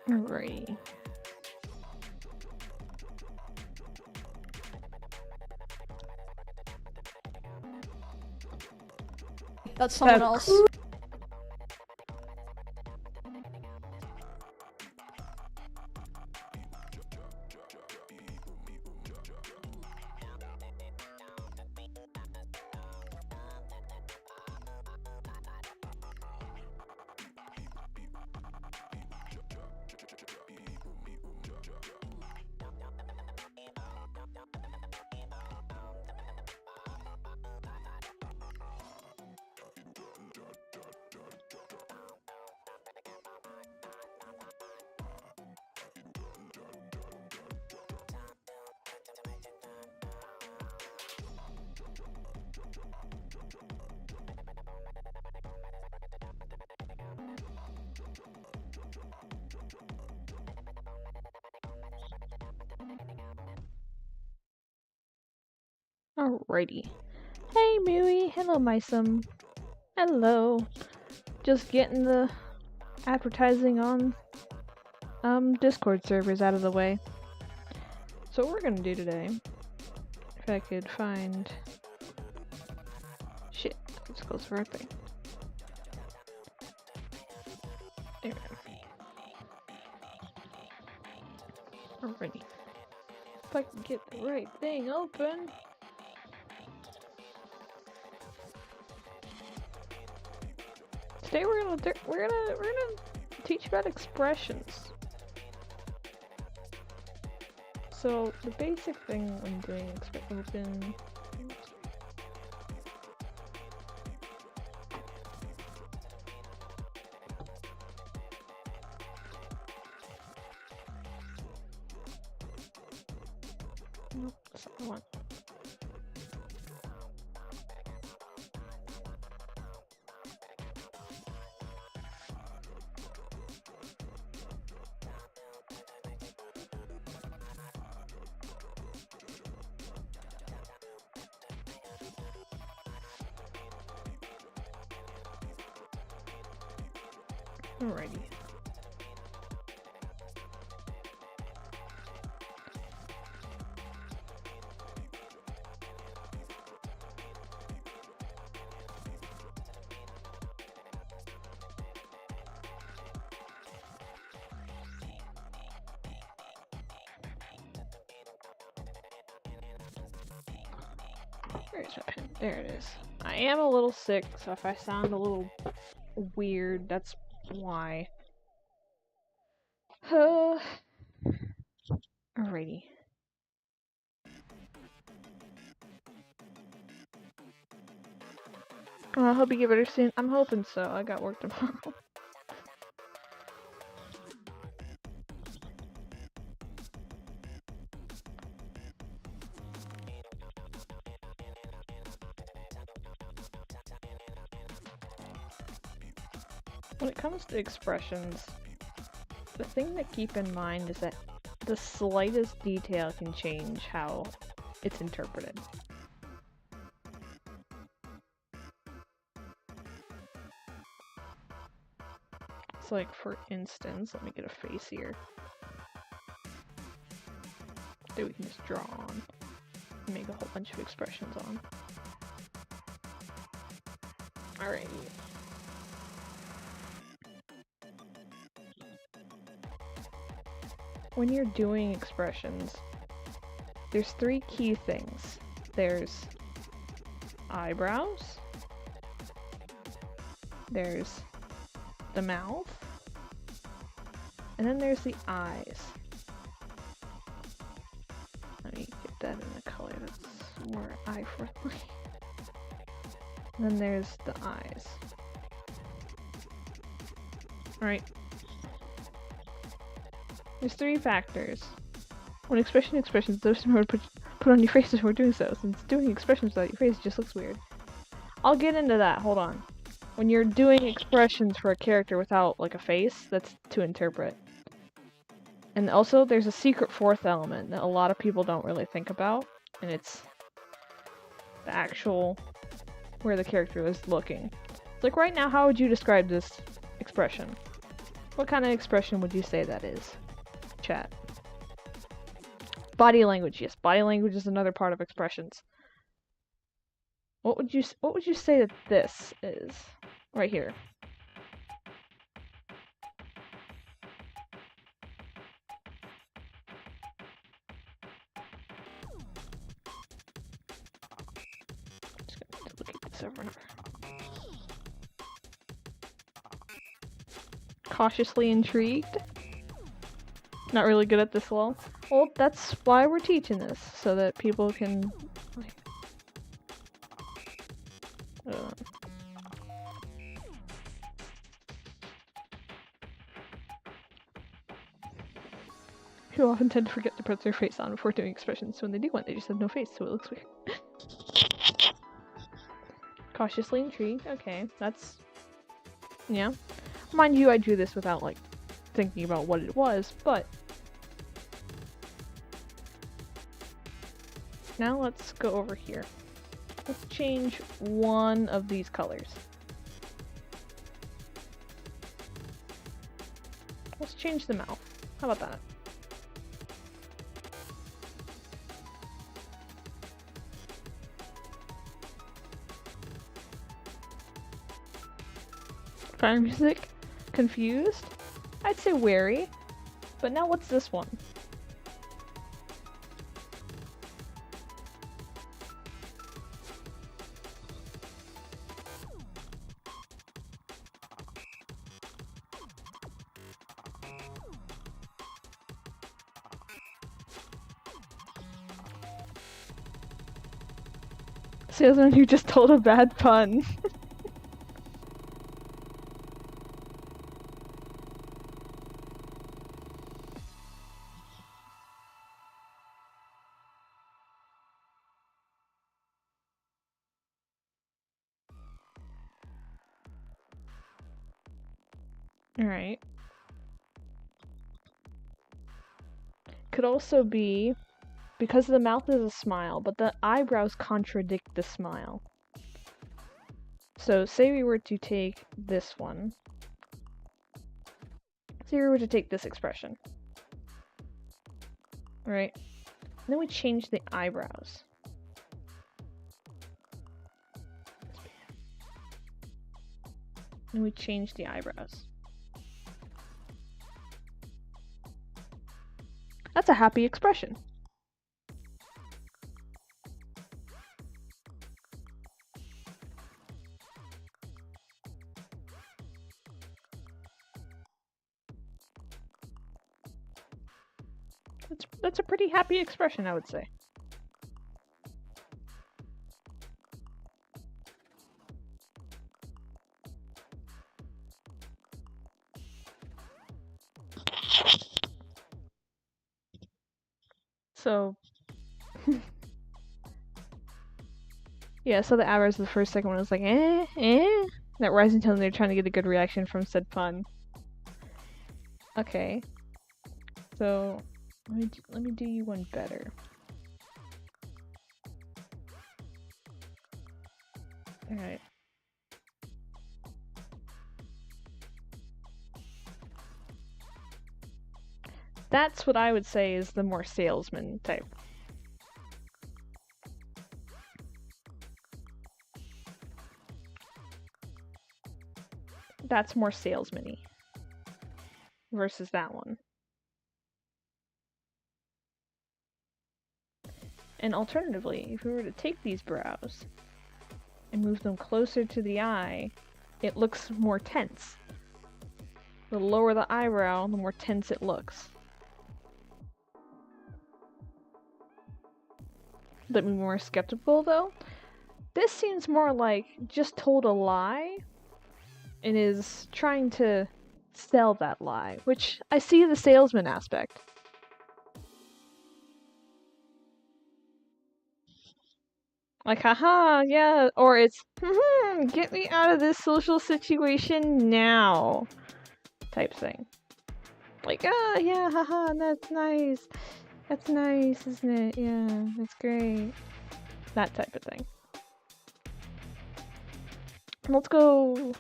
Alrighty. That's someone else. Alrighty. Hey, Mooey. Hello, Mysum. Hello. Just getting the advertising on Discord servers out of the way. So what we're gonna do today, if I could find shit, let's close for our thing. There we go. Alrighty. If I can get the right thing open. Today we're gonna teach about expressions. So the basic thing I'm doing open. Nope, that's not the one. Alrighty. Where's my pen? There it is. I am a little sick, so if I sound a little weird, that's why. Alrighty. Oh, I hope you get better soon. I'm hoping so. I got work tomorrow. When it comes to expressions, the thing to keep in mind is that the slightest detail can change how it's interpreted. So like, for instance, let me get a face here that we can just draw on and make a whole bunch of expressions on. Alrighty. When you're doing expressions, there's three key things. There's eyebrows, there's the mouth, and then there's the eyes. Let me get that in a color that's more eye-friendly. And then there's the eyes. Alright. There's three factors. When expressions, those are put on your faces, we're doing so, since doing expressions without your face just looks weird. I'll get into that, hold on. when you're doing expressions for a character without like a face, that's to interpret. And also, there's a secret fourth element that a lot of people don't really think about, and it's the actual where the character is looking. It's like right now, how would you describe this expression? What kind of expression would you say that is? Chat. Body language, yes. Body language is another part of expressions. What would you say that this is? Right here. Just gonna duplicate this over and over. Cautiously intrigued. Not really good at this well. Well, that's why we're teaching this, so that people can like people often tend to forget to put their face on before doing expressions, so when they do one, they just have no face, so it looks weird. Cautiously intrigued, okay, that's... yeah. Mind you, I drew this without, like, thinking about what it was, but... now let's go over here. Let's change one of these colors. Let's change the mouth. How about that? Fire music? Confused? I'd say wary. But now what's this one? Salesman who just told a bad pun. Alright. Could also be because the mouth is a smile, but the eyebrows contradict the smile. So, say we were to take this one. Say we were to take this expression. Right? And then we change the eyebrows. And we change the eyebrows. That's a happy expression. That's a pretty happy expression, I would say. So, yeah, so the hours the first second one was like, that rising tone, they're trying to get a good reaction from said pun. Okay. So, let me do you one better. Alright. That's what I would say is the more salesman type. That's more salesman-y versus that one. And alternatively, if we were to take these brows and move them closer to the eye, it looks more tense. The lower the eyebrow, the more tense it looks. Let me be more skeptical though. This seems more like just told a lie and is trying to sell that lie, which I see the salesman aspect. Like, haha, yeah, or it's, get me out of this social situation now, type thing. Like, yeah, haha, that's nice. That's nice, isn't it? Yeah, that's great. That type of thing. Let's go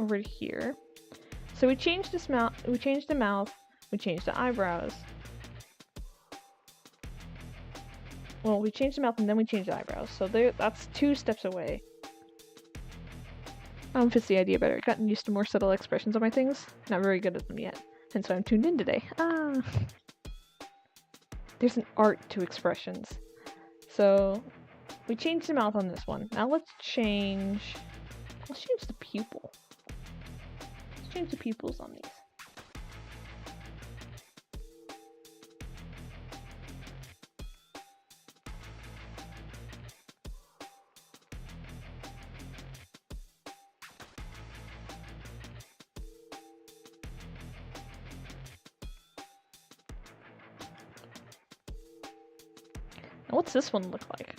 over here. So we changed this mouth, we changed the mouth, we changed the eyebrows. Well, we changed the mouth and then we changed the eyebrows. So there, that's 2 steps away. Fits the idea better. Gotten used to more subtle expressions on my things. Not very good at them yet. Hence why I'm tuned in today. There's an art to expressions. So we changed the mouth on this one. Now let's change the pupil. Let's change the pupils on these. Now what's this one look like?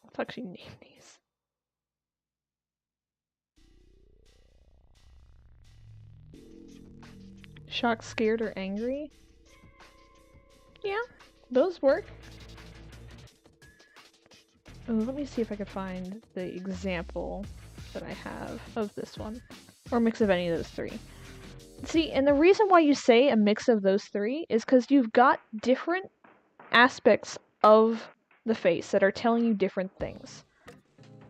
Let's actually name these. Shocked, scared, or angry? Yeah, those work. Let me see if I can find the example that I have of this one. Or a mix of any of those 3. See, and the reason why you say a mix of those 3 is because you've got different aspects of the face that are telling you different things.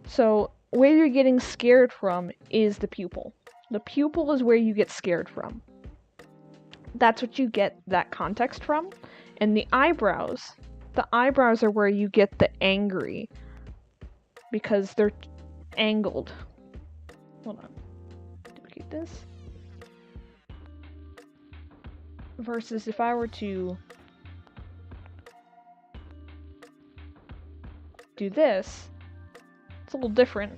So, where you're getting scared from is the pupil. The pupil is where you get scared from. That's what you get that context from. And the eyebrows are where you get the angry. Because they're angled. Hold on. Duplicate this. Versus if I were to do this, it's a little different.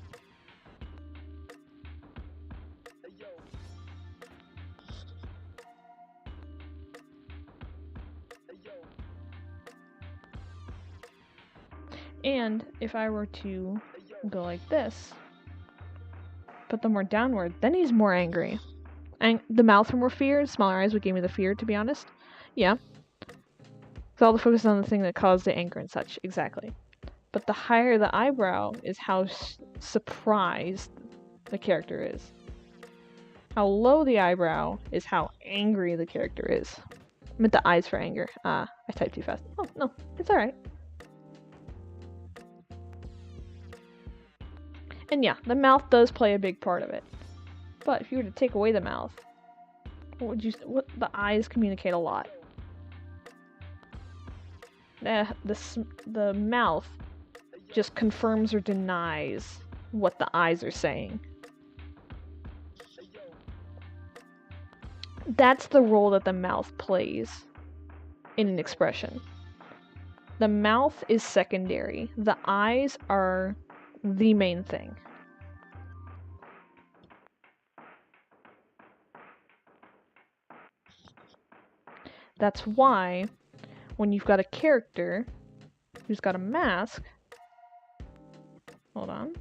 And if I were to go like this, put them more downward, then he's more angry. And the mouth more fear, smaller eyes would give me the fear, to be honest. Yeah. So all the focus on the thing that caused the anger and such, exactly. But the higher the eyebrow is how surprised the character is. How low the eyebrow is how angry the character is. I meant the eyes for anger. I typed too fast. Oh, no, it's alright. And yeah, the mouth does play a big part of it. But if you were to take away the mouth, the eyes communicate a lot. The mouth just confirms or denies what the eyes are saying. That's the role that the mouth plays in an expression. The mouth is secondary. The eyes are the main thing. That's why when you've got a character who's got a mask, hold on.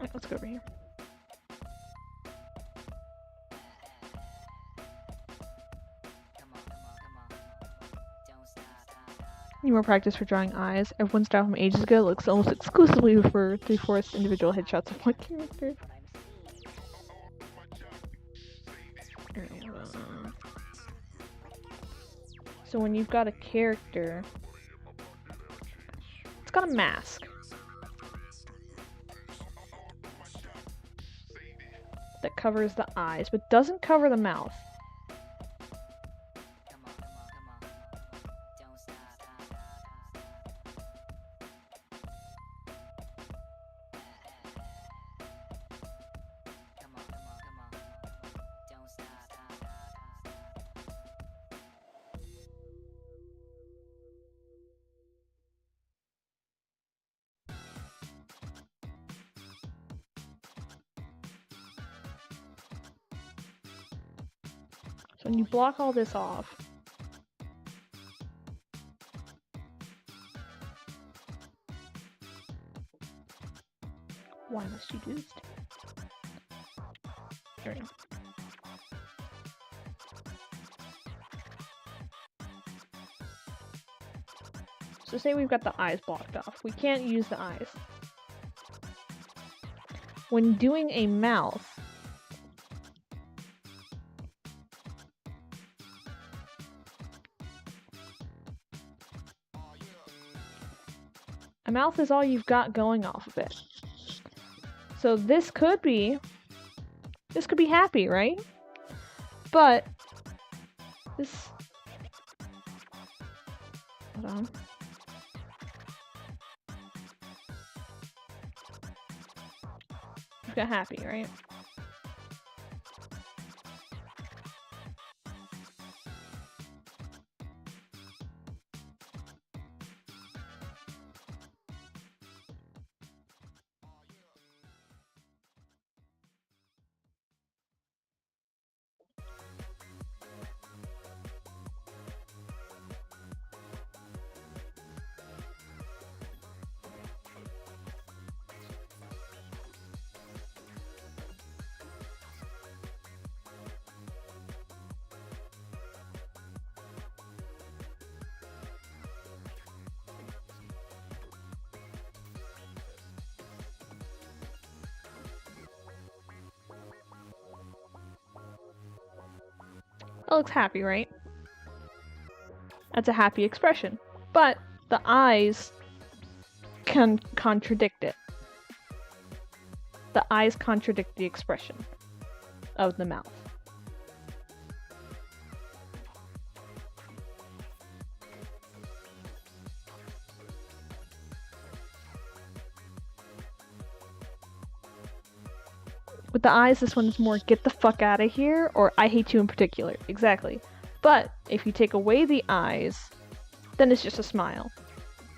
Alright, let's go over here. Need more practice for drawing eyes. Everyone's style from ages ago looks almost exclusively for 3/4 individual headshots of one character. So when you've got a character, it's got a mask that covers the eyes, but doesn't cover the mouth. So when you block all this off, why must you do this? There we go. So say we've got the eyes blocked off. We can't use the eyes. When doing a mouth, a mouth is all you've got going off of it. So this could be happy, right? But this, hold on. You've got happy, right? That looks happy, right? That's a happy expression. But the eyes can contradict it. The eyes contradict the expression of the mouth. With the eyes, this one's more get the fuck out of here, or I hate you in particular. Exactly. But if you take away the eyes, then it's just a smile.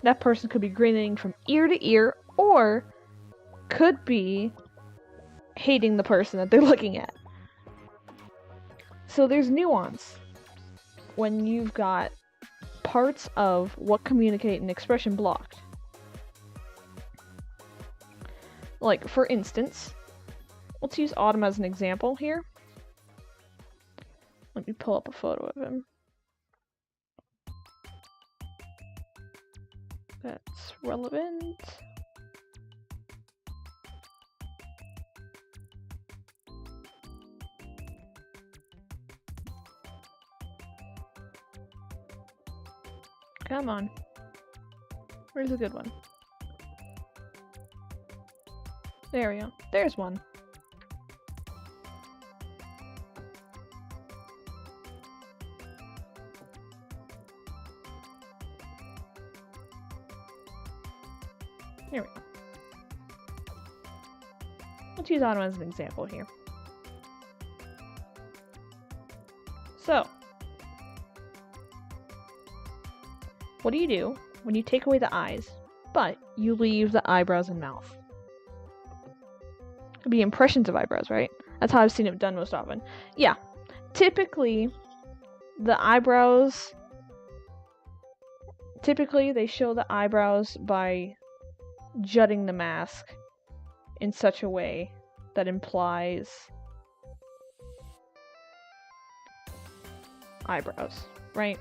That person could be grinning from ear to ear, or could be hating the person that they're looking at. So there's nuance when you've got parts of what communicate an expression blocked. Like, for instance, let's use Autumn as an example here. Let me pull up a photo of him. That's relevant. Come on. Where's a good one? There we go. There's one. Here we go. Let's use Autumn as an example here. So, what do you do when you take away the eyes, but you leave the eyebrows and mouth? It'd be impressions of eyebrows, right? That's how I've seen it done most often. Yeah. Typically, the eyebrows... Typically, they show the eyebrows by jutting the mask in such a way that implies eyebrows, right?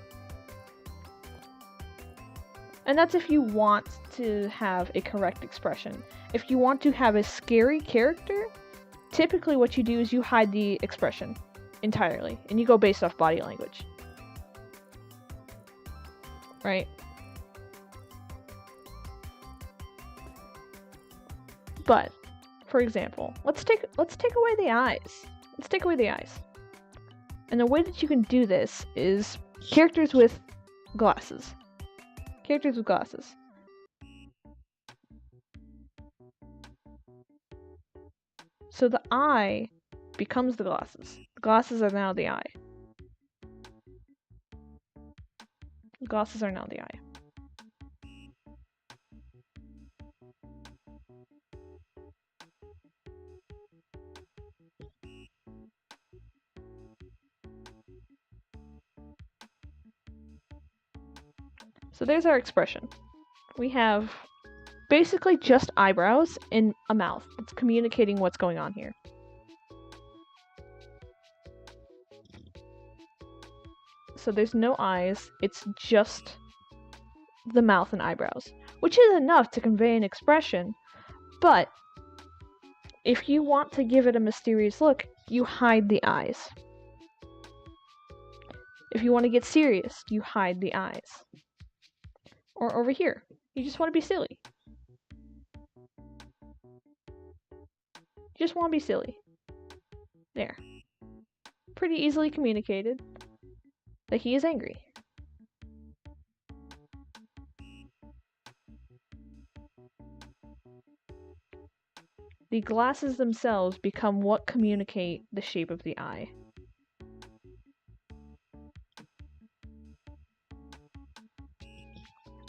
And that's if you want to have a correct expression. If you want to have a scary character, typically what you do is you hide the expression entirely, and you go based off body language. right? But, for example, let's take away the eyes. Let's take away the eyes. And the way that you can do this is characters with glasses. Characters with glasses. So the eye becomes the glasses. The glasses are now the eye. The glasses are now the eye. So there's our expression. We have basically just eyebrows and a mouth. It's communicating what's going on here. So there's no eyes, it's just the mouth and eyebrows, which is enough to convey an expression, but if you want to give it a mysterious look, you hide the eyes. If you want to get serious, you hide the eyes. Or over here, you just want to be silly. You just want to be silly. There. Pretty easily communicated that he is angry. The glasses themselves become what communicate the shape of the eye.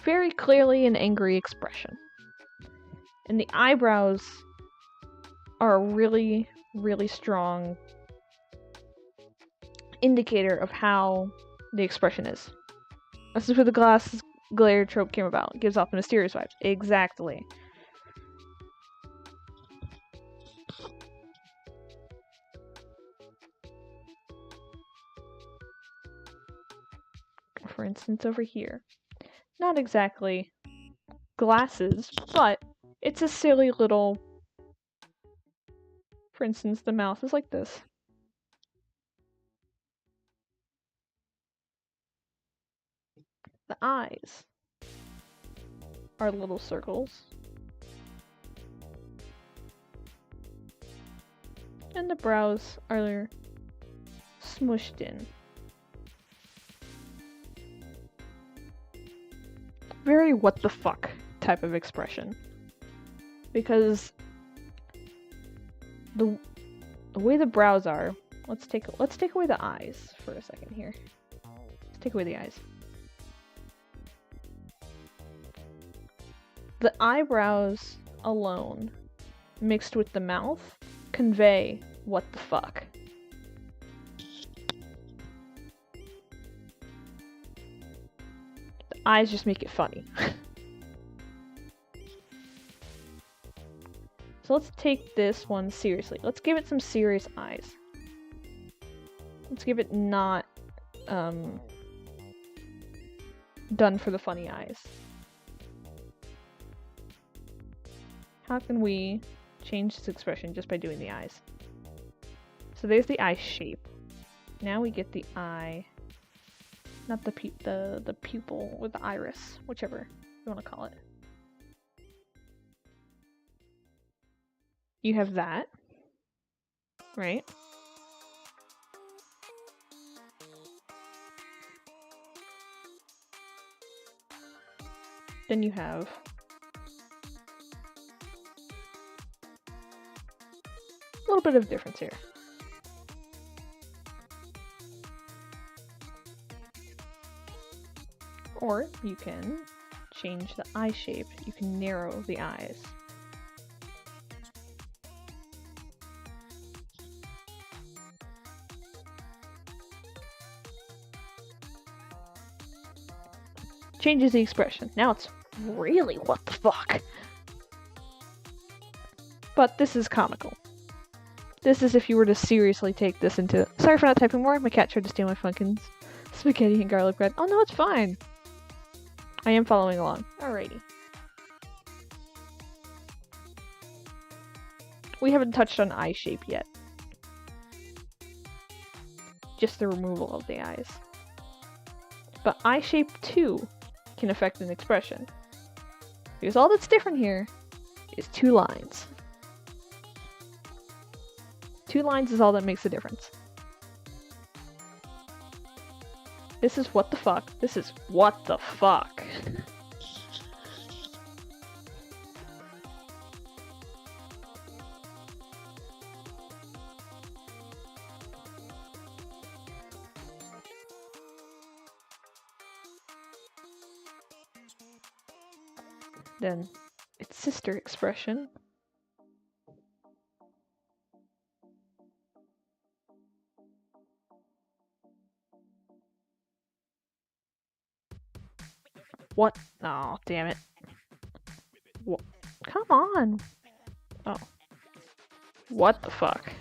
Very clearly an angry expression. And the eyebrows are a really, really strong indicator of how the expression is. This is where the glass glare trope came about. It gives off a mysterious vibe. Exactly. For instance, over here. Not exactly glasses, but it's a silly little... For instance, the mouth is like this. The eyes are little circles. And the brows are smushed in. Very what the fuck type of expression. Because the way the brows are, let's take away the eyes for a second here. Let's take away the eyes. The eyebrows alone, mixed with the mouth, convey what the fuck. The eyes just make it funny. So let's take this one seriously. Let's give it some serious eyes. Let's give it not done for the funny eyes. How can we change this expression just by doing the eyes? So there's the eye shape. Now we get the eye, not the pupil or the iris, whichever you want to call it. You have that, right? Then you have a little bit of difference here. Or you can change the eye shape. You can narrow the eyes. Changes the expression. Now it's really what the fuck. But this is comical. This is if you were to seriously take this into... Sorry for not typing more. My cat tried to steal my fucking spaghetti and garlic bread. Oh no, it's fine. I am following along. Alrighty. We haven't touched on eye shape yet. Just the removal of the eyes. But eye shape too can affect an expression. Because all that's different here is 2 lines. 2 lines is all that makes a difference. This is what the fuck. This is what the fuck. Then its sister expression. What? Oh, damn it. What? Come on. Oh. What the fuck?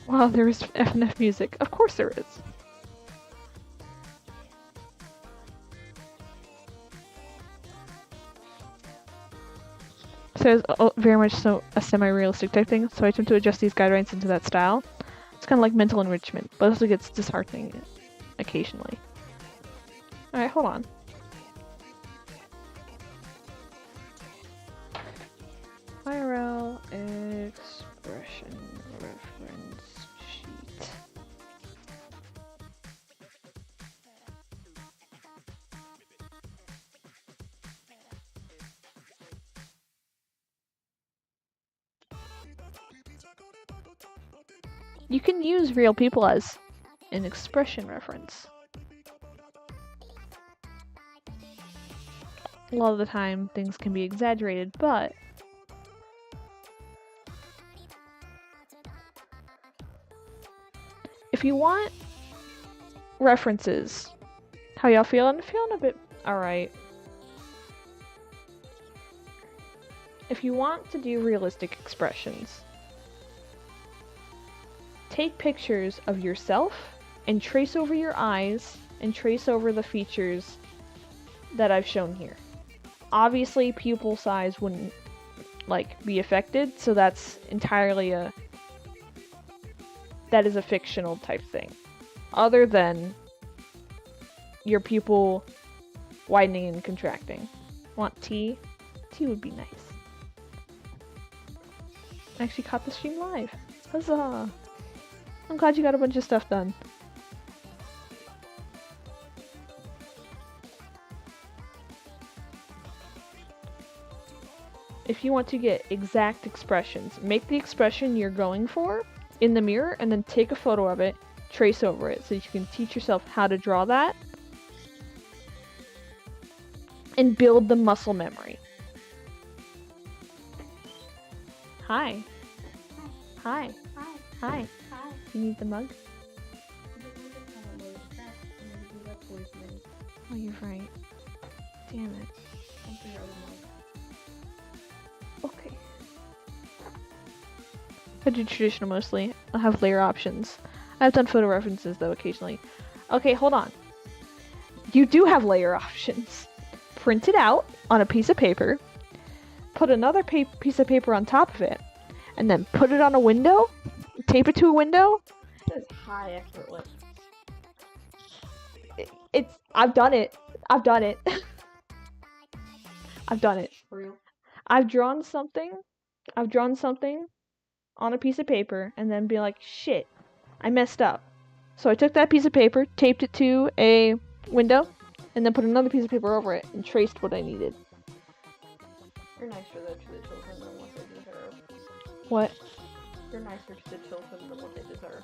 Wow, there is FNF music. Of course there is. So it's very much so a semi-realistic type thing, so I attempt to adjust these guidelines into that style. It's kind of like mental enrichment, but also gets disheartening occasionally. Alright, hold on. IRL expression reference sheet. You can use real people as an expression reference. A lot of the time, things can be exaggerated, but if you want references, how y'all feeling? Feeling a bit alright. If you want to do realistic expressions, take pictures of yourself and trace over your eyes and trace over the features that I've shown here. Obviously, pupil size wouldn't be affected, so that's entirely that is a fictional type thing. Other than your pupil widening and contracting. Want T? T would be nice. I actually caught the stream live. Huzzah! I'm glad you got a bunch of stuff done. If you want to get exact expressions, make the expression you're going for in the mirror and then take a photo of it, trace over it so you can teach yourself how to draw that and build the muscle memory. Hi. Hi. Hi. Hi. Hi. You need the mug? Oh, you're right. Damn it. Okay. I do traditional mostly. I'll have layer options. I've done photo references though occasionally. Okay, hold on. You do have layer options. Print it out on a piece of paper, put another piece of paper on top of it, and then put it on a window, tape it to a window. That's high effort lift. I've done it. I've done it. I've done it. For real? I've drawn something on a piece of paper and then be like, shit, I messed up. So I took that piece of paper, taped it to a window, and then put another piece of paper over it and traced what I needed. You're nicer though to the children than what they deserve. What? You're nicer to the children than what they deserve.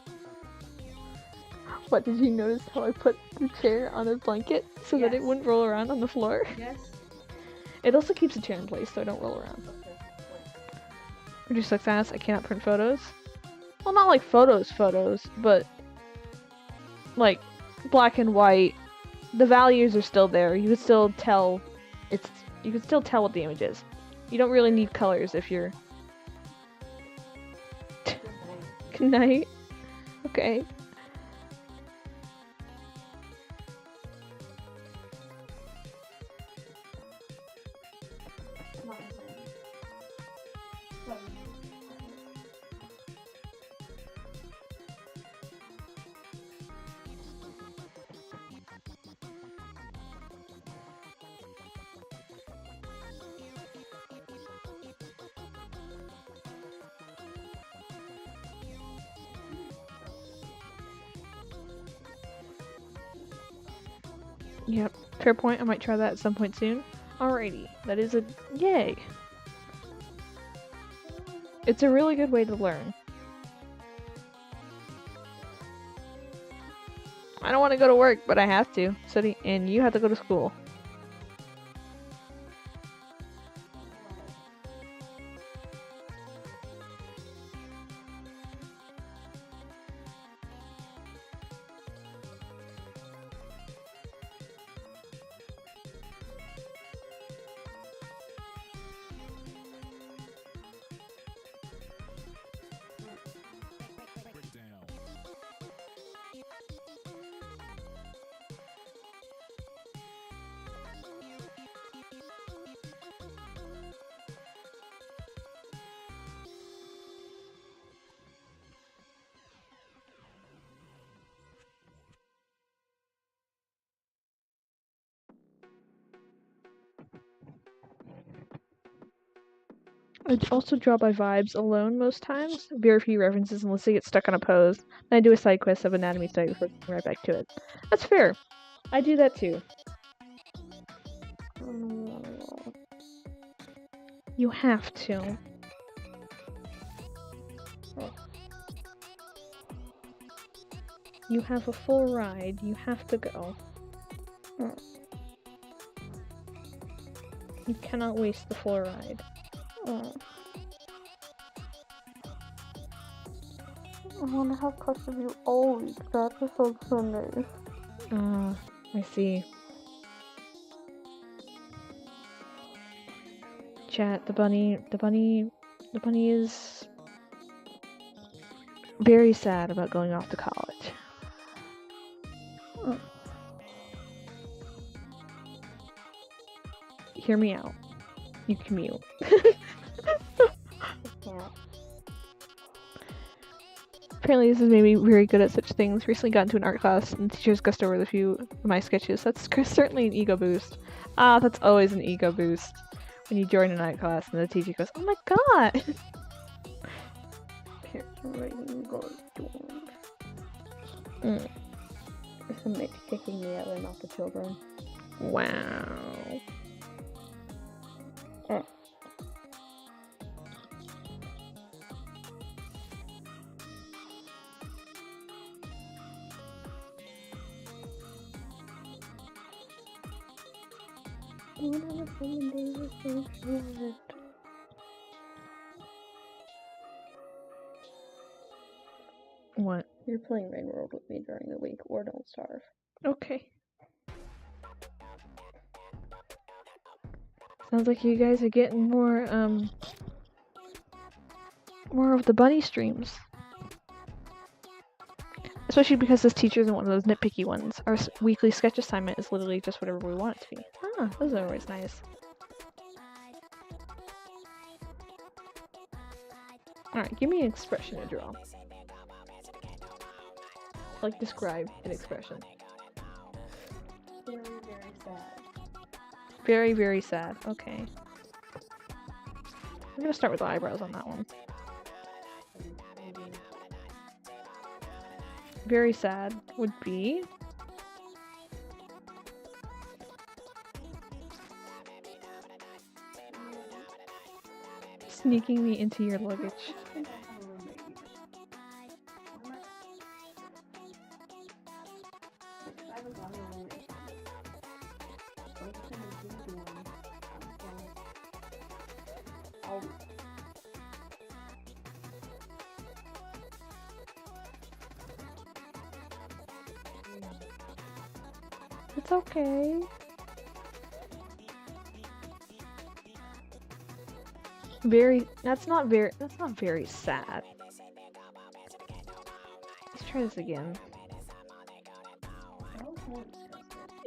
What, did you notice how I put the chair on a blanket so that it Yes. wouldn't roll around on the floor? Yes. It also keeps the chair in place so I don't roll around. Okay. Reduce sucks ass, I cannot print photos. Well, not like photos, but like black and white. The values are still there. You could still tell you can still tell what the image is. You don't really need colors if you're... Good night. Okay. Yep, fair point. I might try that at some point soon. Alrighty, that is a yay. It's a really good way to learn. I don't want to go to work, but I have to. And you have to go to school. I also draw by vibes alone most times. Very few references unless I get stuck on a pose. Then I do a side quest of anatomy study before going right back to it. That's fair. I do that too. You have to. You have a full ride. You have to go. You cannot waste the full ride. I want to have custody of you all week. That episode Sundays. I see. Chat, the bunny is very sad about going off to college. Hear me out. You commute. Apparently this has made me very good at such things. Recently got into an art class and the teachers gussed over a few of my sketches. That's certainly an ego boost. That's always an ego boost. When you join an art class and the teacher goes, oh my god! It's a mix kicking the other, not the children. Wow. What? You're playing Rain World with me during the week, or Don't Starve. Okay. Sounds like you guys are getting more of the bunny streams. Especially because this teacher isn't one of those nitpicky ones. Our weekly sketch assignment is literally just whatever we want it to be. Those are always nice. Alright, give me an expression to draw. Like, describe an expression. Very, very sad. Very, very sad. Okay. I'm gonna start with the eyebrows on that one. Very sad would be... sneaking me into your luggage. It's okay. That's not very sad. Let's try this again.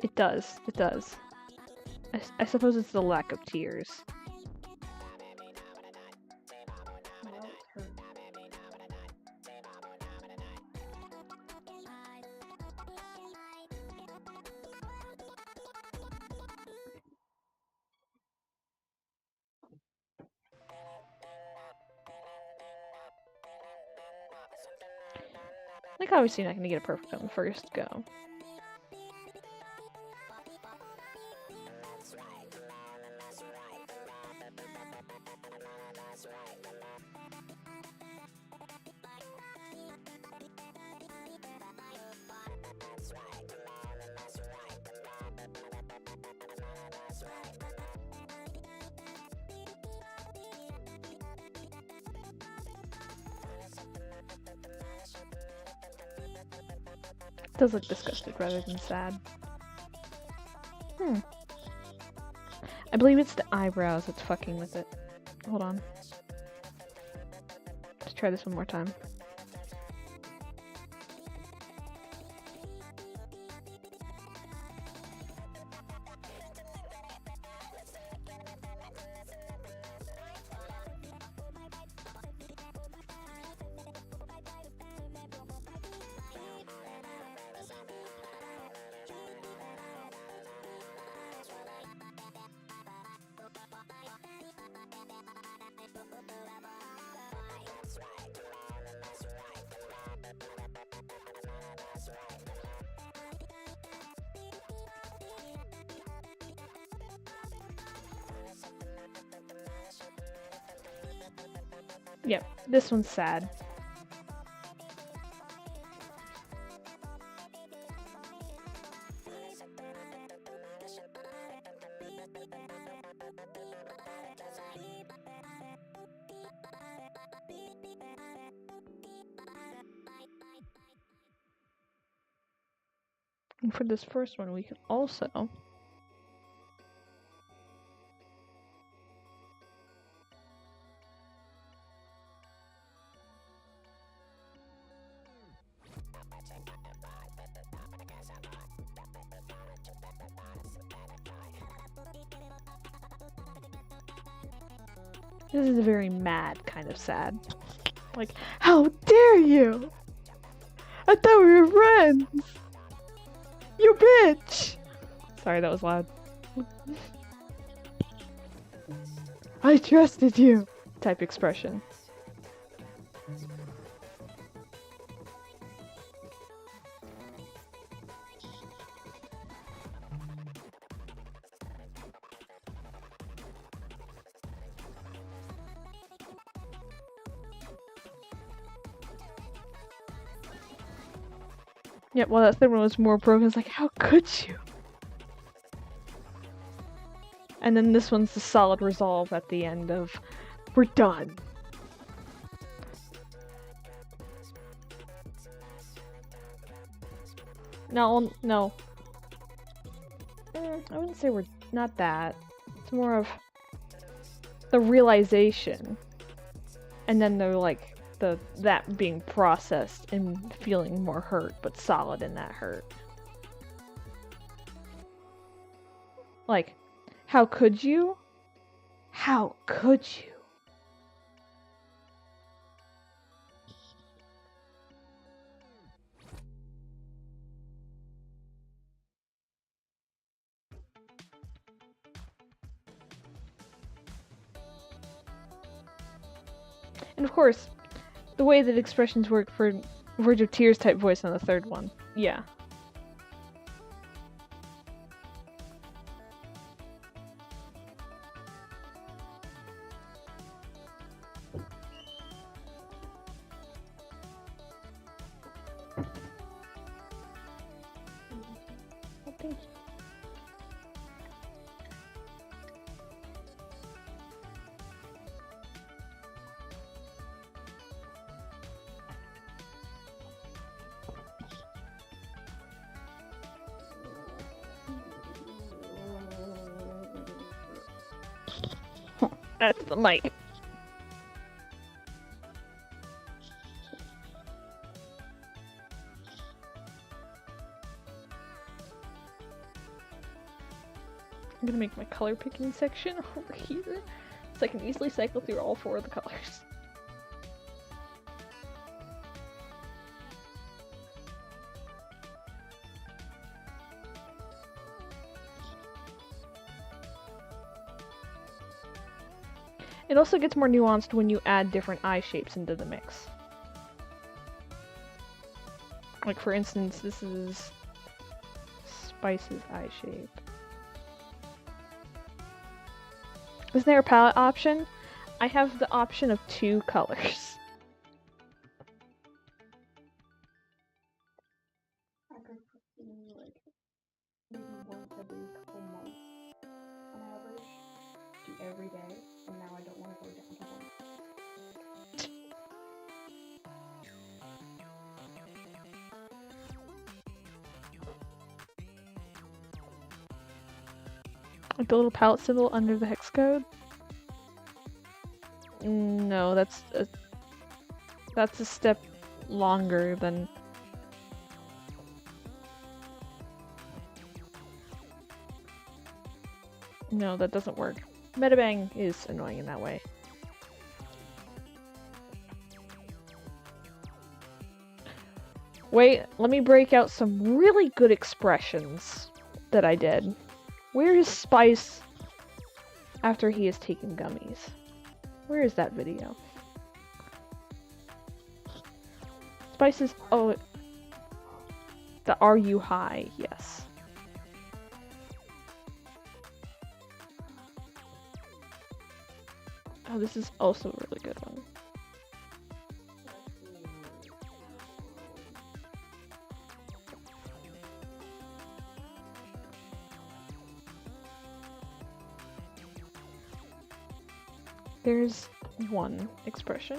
It does. I suppose it's the lack of tears. Like, obviously not gonna get it perfect on the first go. It does look disgusted rather than sad. I believe it's the eyebrows that's fucking with it. Hold on. Let's try this one more time. Yep, this one's sad. And for this first one, we can also this is a very mad kind of sad. Like, how dare you! I thought we were friends! You bitch! Sorry, that was loud. I trusted you! Type expression. Yep, well that third one was more broken. It's like, how could you? And then this one's the solid resolve at the end of, we're done. No. I wouldn't say we're not that. It's more of the realization. And then they're like, that being processed and feeling more hurt, but solid in that hurt. Like, how could you? How could you? And of course, the way that expressions work for Verge of Tears type voice on the third one. Yeah. Thank you. That's the mic. I'm gonna make my color picking section over here so I can easily cycle through all 4 of the colors. It also gets more nuanced when you add different eye shapes into the mix. Like for instance, this is Spice's eye shape. Isn't there a palette option? I have the option of 2 colors. I could see like maybe once every couple months on average to every day, and now I don't want to go down to one. Like the little palette symbol under the hex code? No, that's a step longer than... No, that doesn't work. Metabang is annoying in that way. Wait, let me break out some really good expressions that I did. Where is Spice after he has taken gummies? Where is that video? Spice is... oh... The Are You High? Yes. Oh, this is also a really good one. There's one expression.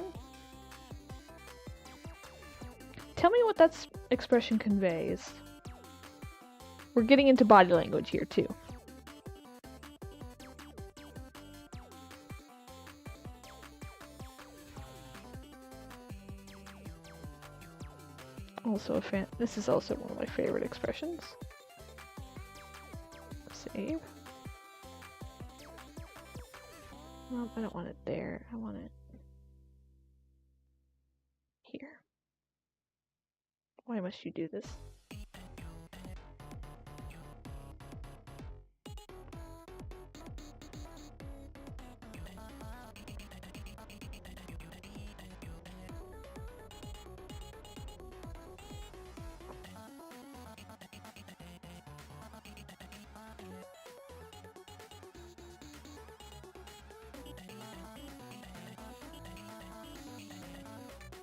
Tell me what that expression conveys. We're getting into body language here, too. Also a fan. This is also one of my favorite expressions. Save. Well, I don't want it there. I want it here. Why must you do this?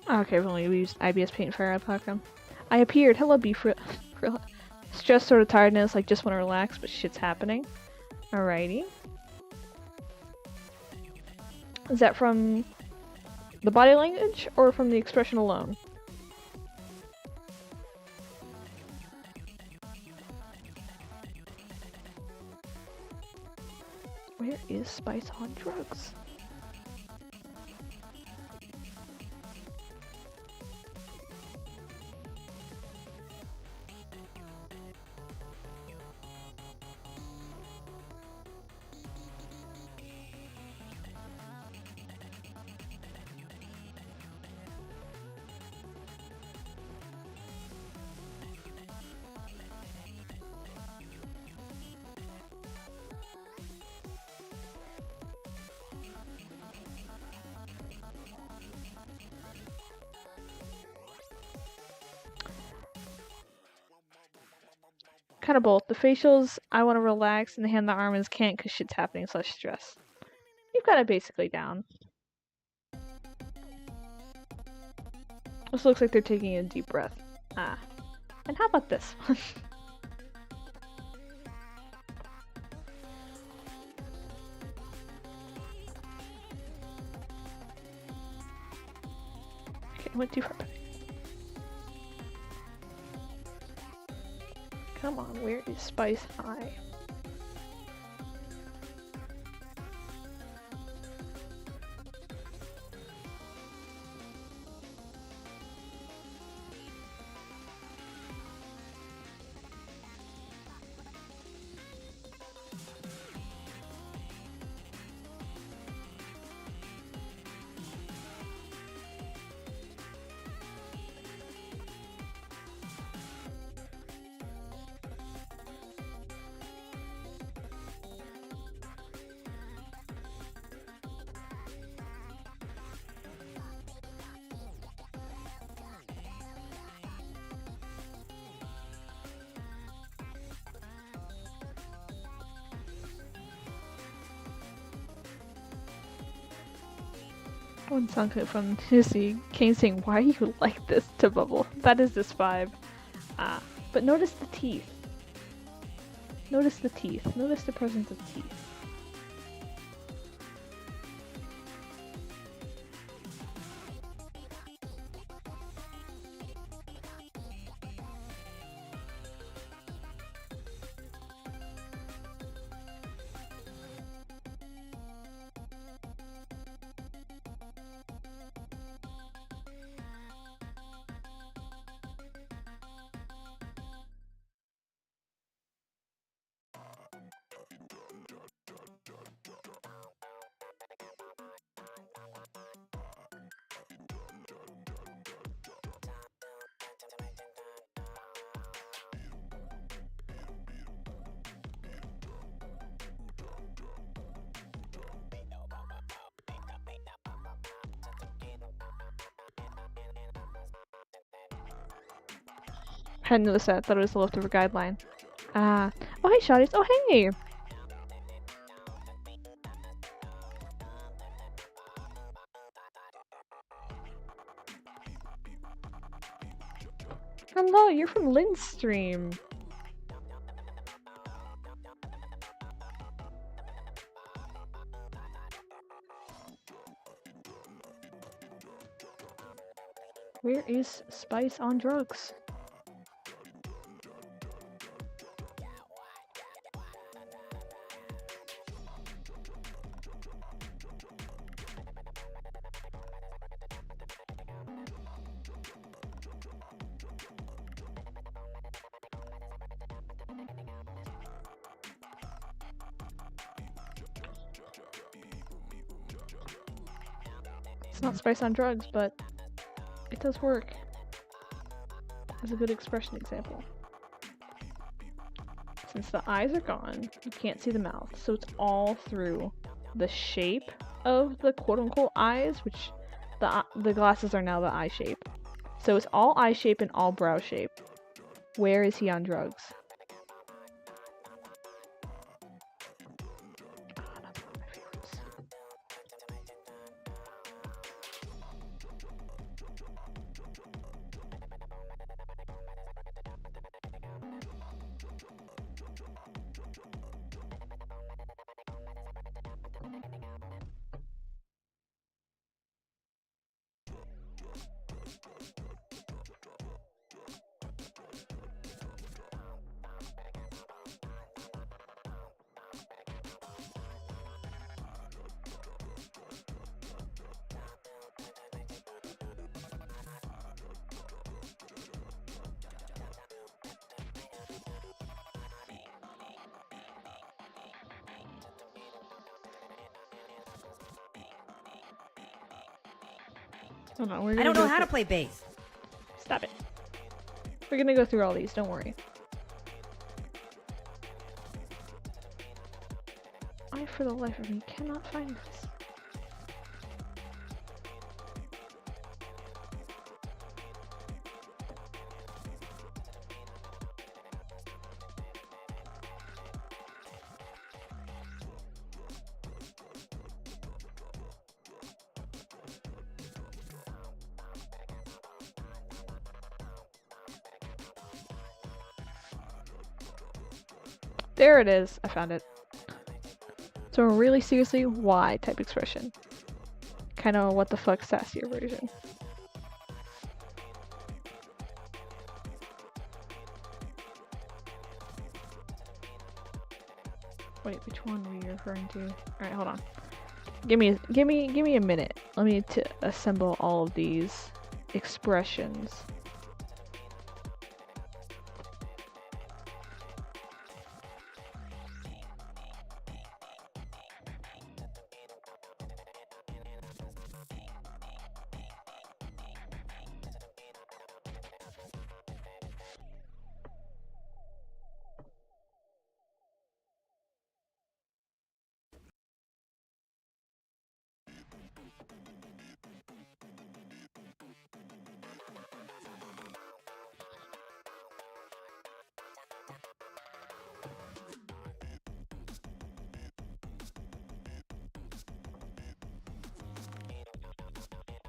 Okay, I've only used IBS Paint for Alpaca. I appeared. Hello, Beef. Stress, sort of tiredness, like just want to relax, but shit's happening. Alrighty. Is that from the body language or from the expression alone? Where is Spice on drugs? Kind of both. The facials, I want to relax, and the hand, the arm is can't because shit's happening, / stress. You've got it basically down. This looks like they're taking a deep breath. Ah. And how about this one? Okay, I went too far back. Come on, where is Spice High? One song clip from Hissy Kane saying, "Why you like this?" to Bubble. That is this vibe. But notice the teeth. Notice the teeth. Notice the presence of teeth. I hadn't noticed that. I thought it was the leftover guideline. Oh hey, Shawties. Oh hey. Hello, you're from Lynn's stream. Where is Spice on drugs? It's not Spice on drugs, but it does work. As a good expression example. Since the eyes are gone, you can't see the mouth, so it's all through the shape of the quote-unquote eyes, which the glasses are now the eye shape. So it's all eye shape and all brow shape. Where is he on drugs? Hold on, I don't know how to play bass. Stop it. We're gonna go through all these, don't worry. I, for the life of me, cannot find this. There it is. I found it. So really seriously, why type expression? Kind of what the fuck sassier version. Wait, which one were you referring to? All right, hold on. Give me a minute. Let me assemble all of these expressions.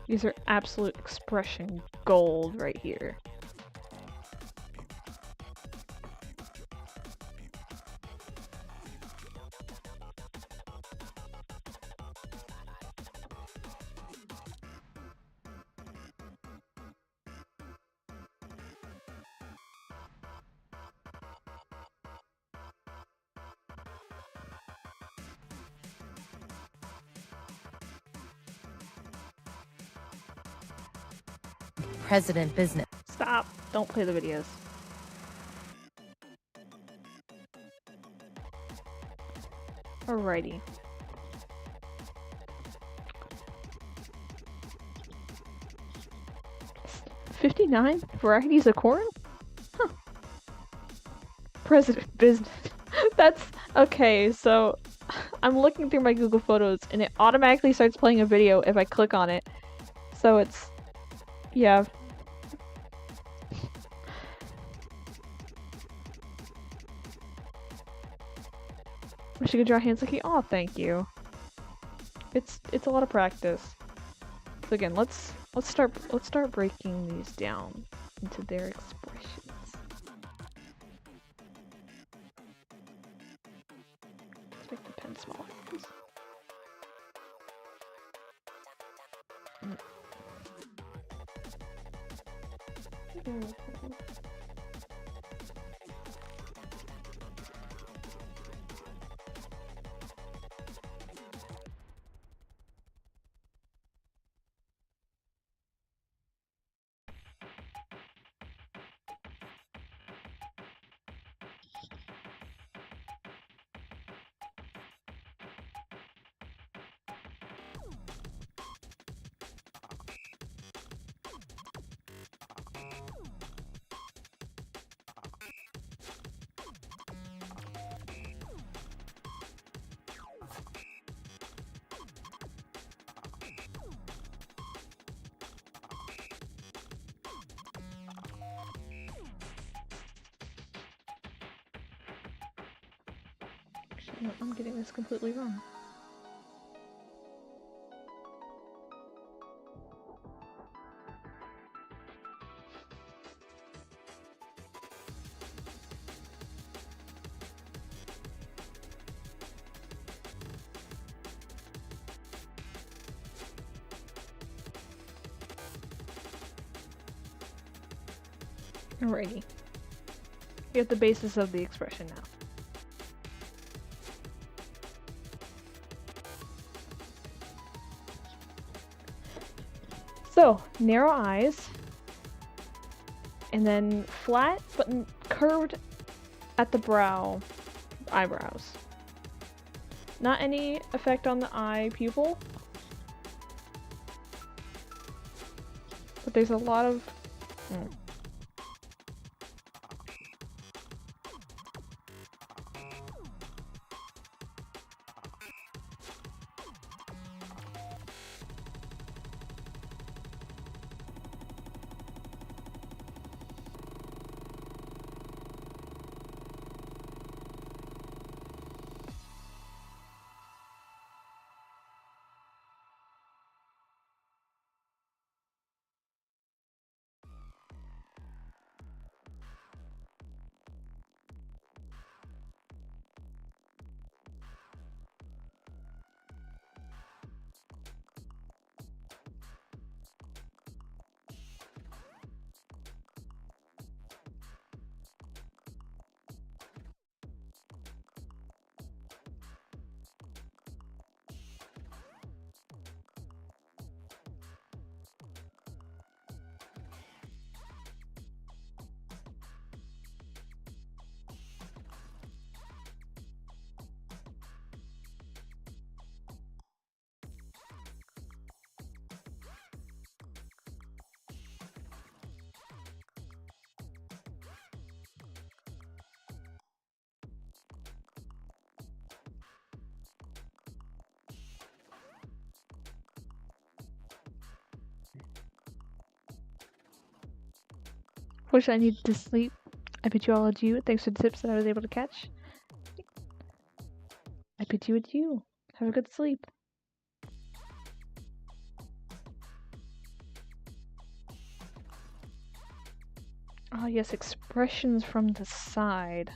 These are absolute expression gold right here. President business. Stop! Don't play the videos. Alrighty. $59 varieties of corn? Huh. President business. That's okay, so I'm looking through my Google Photos and it automatically starts playing a video if I click on it. So it's, yeah. Wish you could draw hands like he. Oh, thank you. It's a lot of practice. So again, let's start breaking these down into their expressions. Let's make the pen smaller. No, I'm getting this completely wrong. Alrighty. We have the basis of the expression now. So, narrow eyes, and then flat but curved at the eyebrows. Not any effect on the eye pupil, but there's a lot of... Wish I needed to sleep. I bid you all adieu. Thanks for the tips that I was able to catch. I bid you adieu. Have a good sleep. Ah, yes, expressions from the side.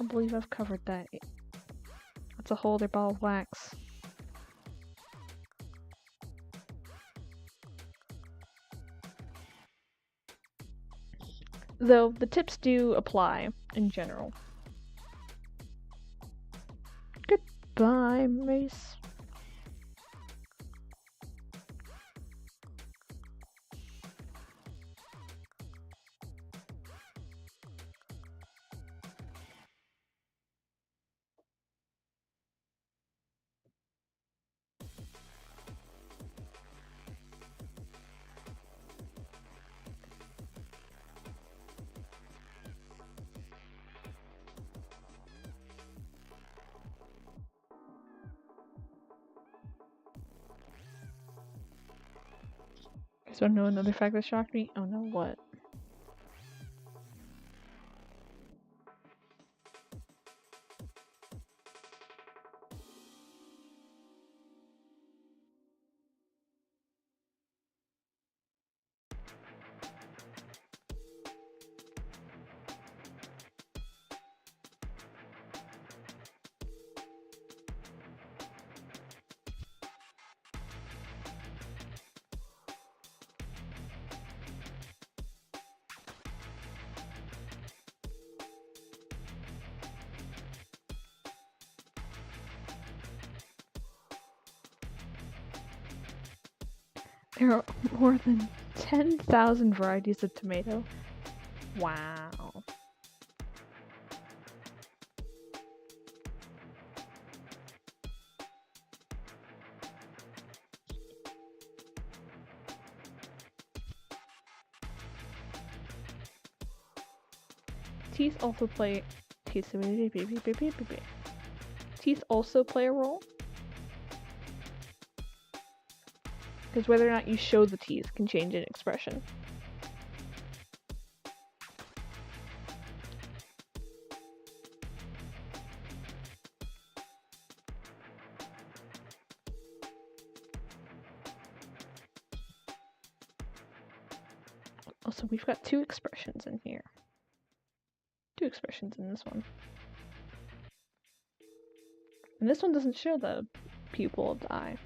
I believe I've covered that. That's a whole other ball of wax. Though the tips do apply in general. Goodbye, Mace. So no, another fact that shocked me? Oh no, what? There are more than 10,000 varieties of tomato. Wow. Teeth also play Teeth also play a role. Because whether or not you show the teeth can change an expression. Also, we've got two expressions in here. Two expressions in this one. And this one doesn't show the pupil of the eye.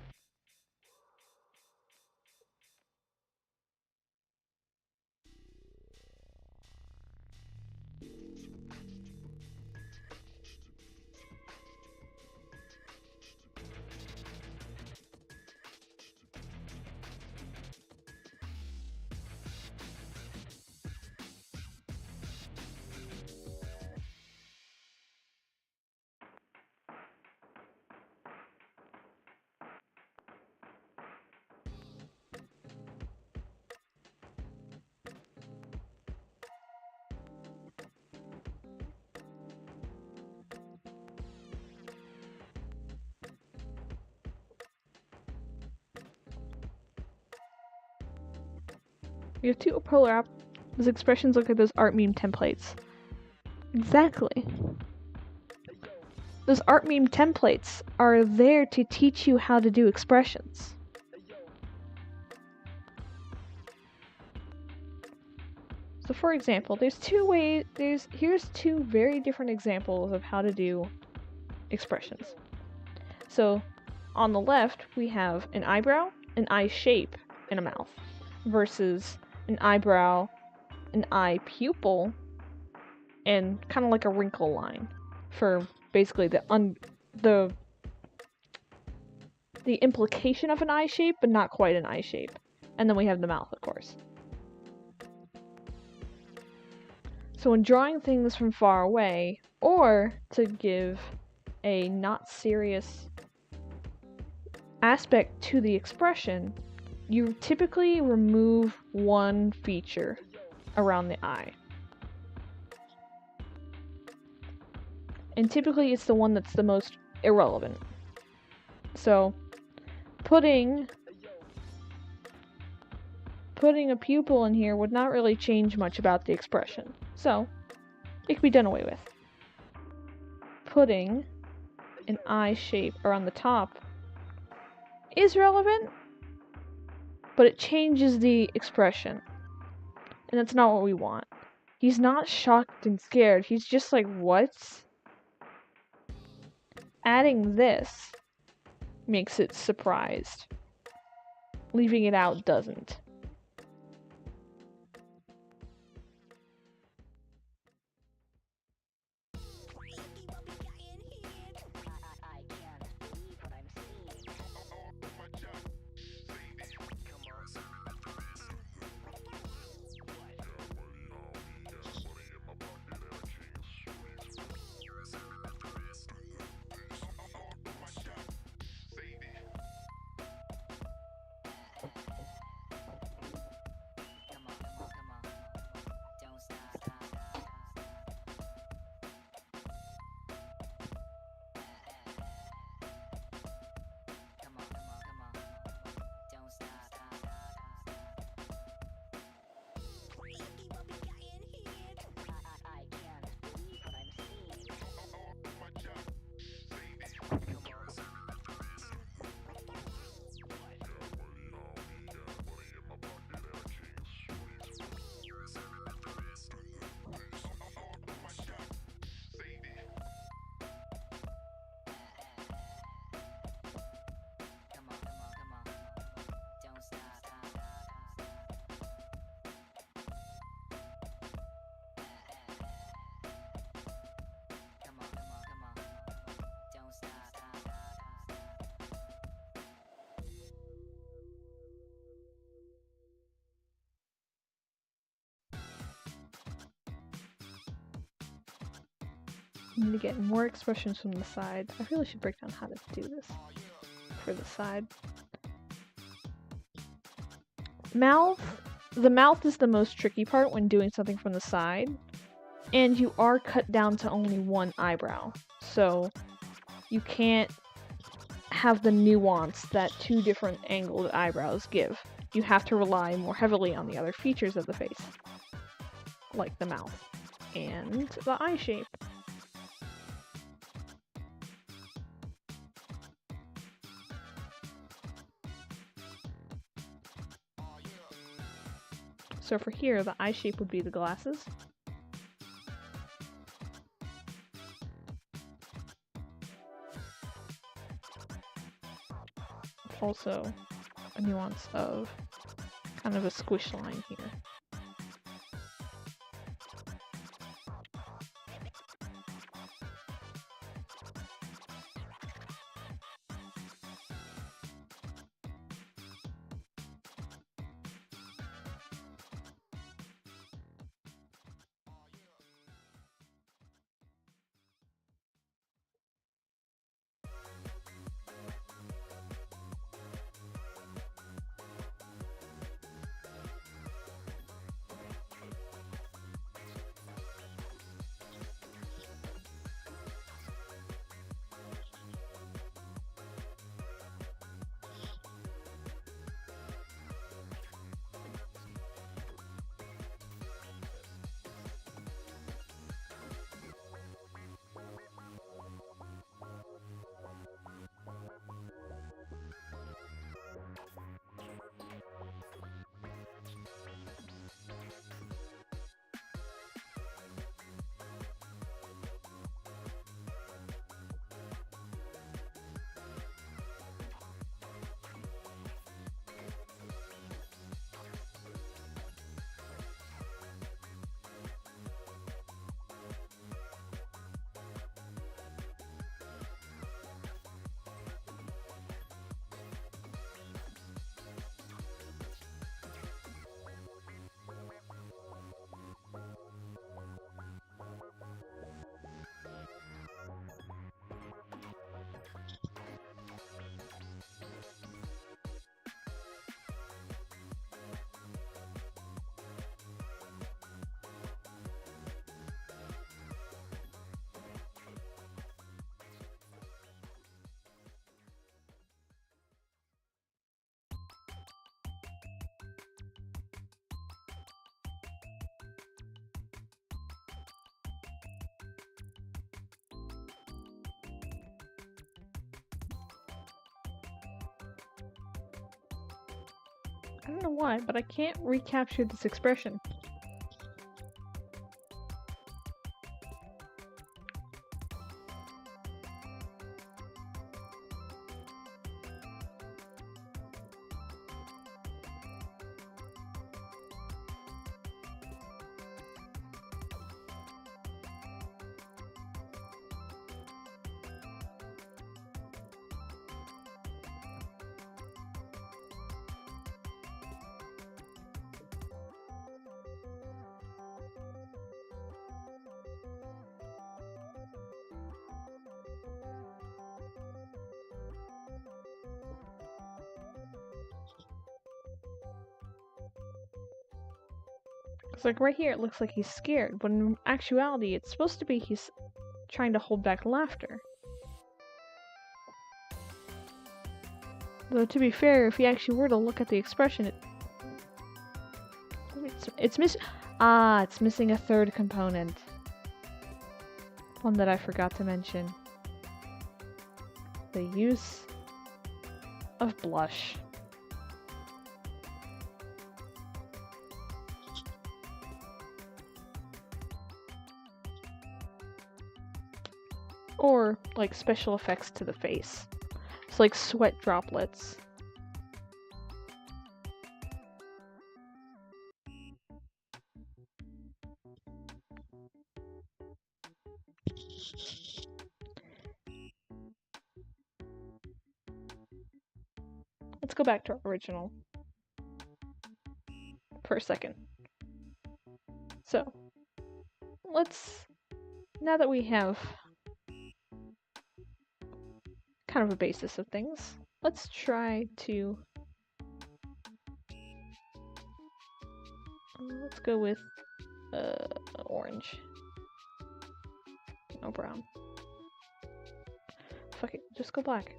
We have two polar those expressions look like those art meme templates. Exactly. Those art meme templates are there to teach you how to do expressions. So for example, here's two very different examples of how to do expressions. So on the left, we have an eyebrow, an eye shape, and a mouth, versus an eyebrow, an eye pupil, and kind of like a wrinkle line for basically the implication of an eye shape, but not quite an eye shape. And then we have the mouth, of course. So when drawing things from far away, or to give a not serious aspect to the expression, you typically remove one feature around the eye. And typically it's the one that's the most irrelevant. So putting a pupil in here would not really change much about the expression. So it can be done away with. Putting an eye shape around the top is relevant, but it changes the expression. And that's not what we want. He's not shocked and scared. He's just like, what? Adding this makes it surprised. Leaving it out doesn't. I need to get more expressions from the side. I really should break down how to do this for the side. The mouth is the most tricky part when doing something from the side, and you are cut down to only one eyebrow, so you can't have the nuance that two different angled eyebrows give. You have to rely more heavily on the other features of the face, like the mouth and the eye shape. So for here, the eye shape would be the glasses. Also, a nuance of kind of a squish line here. I don't know why, but I can't recapture this expression. It's like right here it looks like he's scared, but in actuality it's supposed to be he's trying to hold back laughter. Though to be fair, if you actually were to look at the expression, it's missing a third component. One that I forgot to mention. The use of blush. Or, like, special effects to the face. It's like sweat droplets. Let's go back to our original for a second. So, now that we have kind of a basis of things, let's try to, let's go with orange. No brown. Fuck it, just go black.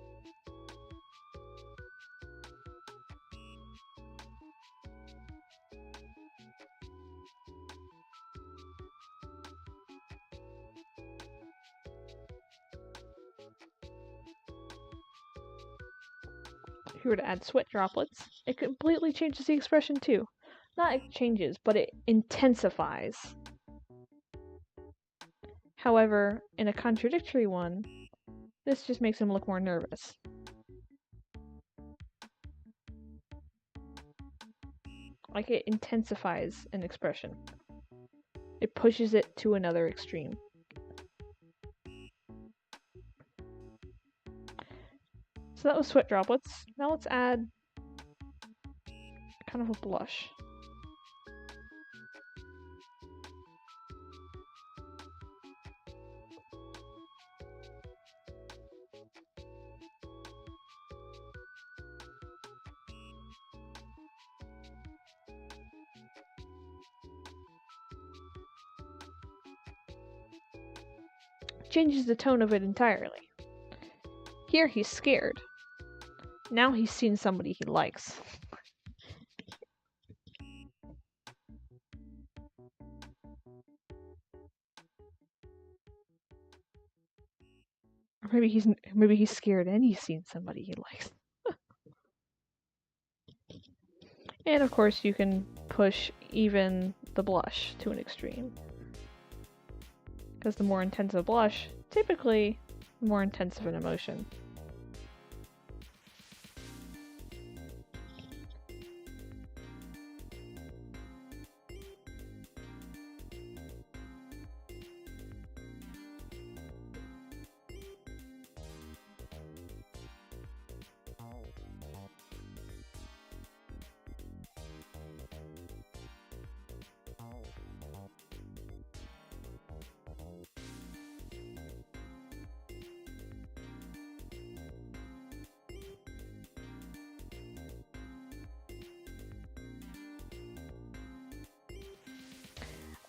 If you were to add sweat droplets, it completely changes the expression too. Not it changes, but it intensifies. However, in a contradictory one, this just makes him look more nervous. Like it intensifies an expression. It pushes it to another extreme. So that was sweat droplets. Now let's add kind of a blush. Changes the tone of it entirely. Here he's scared. Now he's seen somebody he likes. Or maybe he's scared and he's seen somebody he likes. And of course you can push even the blush to an extreme. Because the more intense a blush, typically the more intense of an emotion.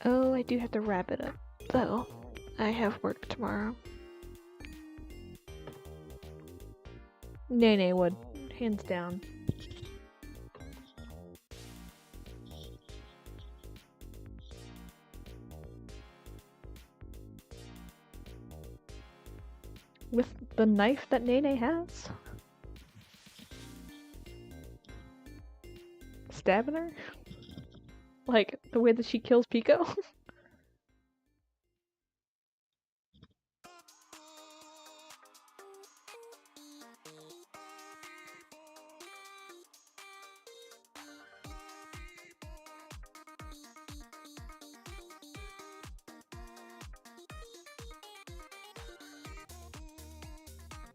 Oh, I do have to wrap it up, though. I have work tomorrow. Nene would, hands down. With the knife that Nene has? Stabbing her? Like, the way that she kills Pico?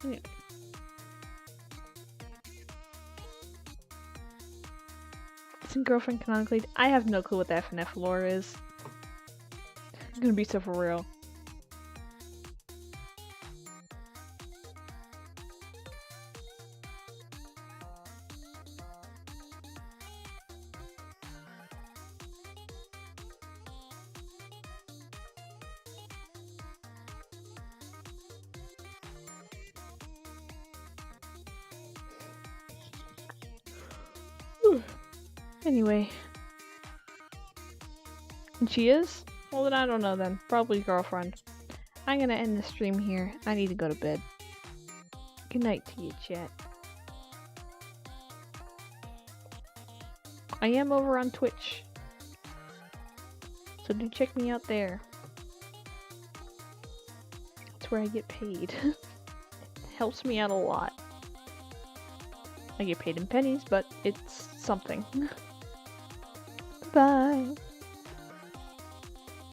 Anyway. Isn't girlfriend canonically? I have no clue what the FNF lore is. It's gonna be so for real. Anyway. And she is? Well, then I don't know then. Probably girlfriend. I'm gonna end the stream here. I need to go to bed. Good night to you, chat. I am over on Twitch. So do check me out there. That's where I get paid. It helps me out a lot. I get paid in pennies, but it's something. Bye.